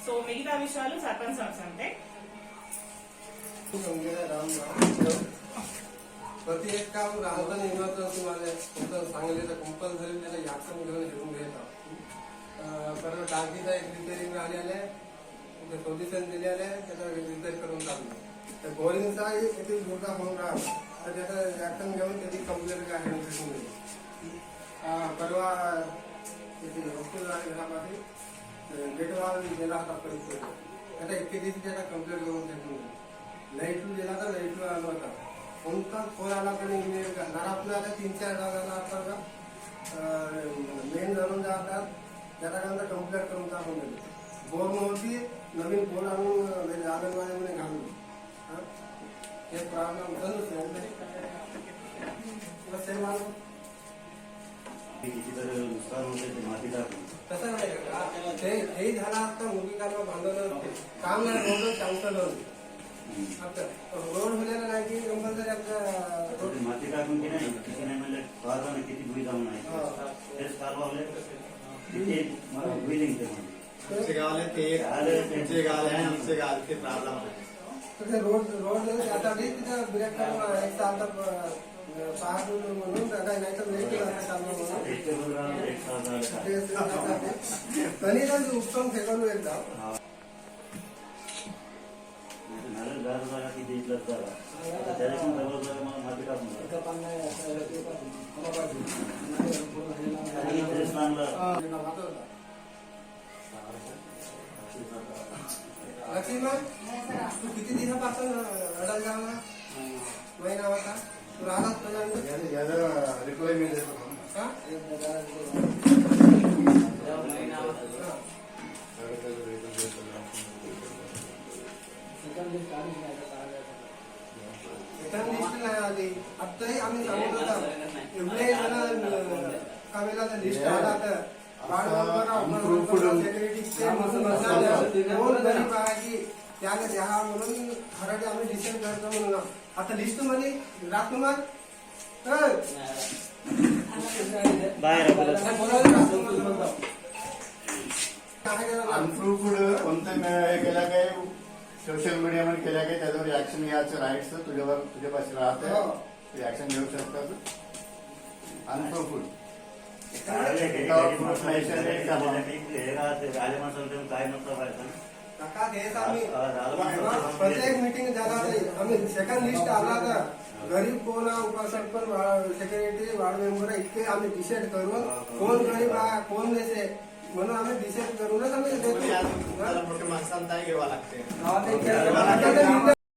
So మిగతా విషయాలు sarpanch sir అంటే प्रति एक काम राहतं इमर्जन्सी मध्ये सांगली तर कंपल्सरी त्याला ऍक्शन घेऊन घेऊन घेतात. कारण टाकीचा एक रिपेअरिंग आलेला आहे, सोल्युशन दिलेलं आहे, त्याचा रिपेअर करून चालू. तर बोरिंगचा किती मोठा होऊन राहिला तर त्याचा ऍक्शन घेऊन त्याची कंप्लेंट काय घेऊन गेली. परवा त्याची हॉस्पिटल घरामध्ये गेटवाल गेला होता परिस्थिती. आता इतके दिवशी त्याचा कंप्लेंट करून घेऊन लाईट गेला तर लाईट आला होता. कोणता फोन आला पण घरातून आता 3-4 जागा असतात का मेन धरून जातात त्याच्यानंतर कंप्लेंट करून टाकून दिली. बोर नव्हती नवीन बोर आणून अंगणवाडीमध्ये घालून हे प्रॉब्लेम चालूच नाही. तसं नाही हे झाला असता मुलीकांना भांडवलं काम नाही रोड कॅन्सल होते. रोड होलेला नाही की कंपल्सरी आपलं माती टाकून की नाही किती नाही म्हणलं पाहता ना किती भुई जाऊन आहे तेच कालवावले किती मला भुई निघते म्हणजे गावले ते त्यांचे गाव आहे आमचे गाव ते प्रॉब्लेम आहे. रोड आता तिथं ब्रेक करून एक तास पाहत म्हणून नाही तर लेट तरी उत्तम फेकून एकदा किती इथलं झाला त्याला मला माती टाकून लक्ष्मीबाई तू किती दिवसापासून रडायला जाणार महिना होता तू राहतात रिक्वायरमेंट देतो आताही आम्ही सांगत होता एवढे कामेला लिस्ट आला तर त्याला द्या म्हणून खराडे आम्ही डिसाईड करतो म्हणून आता लिस्ट मध्ये राजकुमार अनप्रूव्ड कोणतं हे केलं काय सोशल मीडिया मध्ये केल्या काही त्याच्यावर ऍक्शन घ्यायचं राईट्स तुझ्यापाशी राहते ऍक्शन घेऊ शकतात. अनप्रूव्ड काय मतलब प्रत्येक मीटिंग झाला आम्ही सेकंड लिस्ट आला तर गरीब कोण उपसरपंच सेक्रेटरी वार्ड मेंबर इतके आम्ही डिसाईड करून कोण गरीब आहे कोण देते म्हणून आम्ही डिसाईड करूनच आम्ही देतो. मोठ्या माणसांना घ्यावा लागते.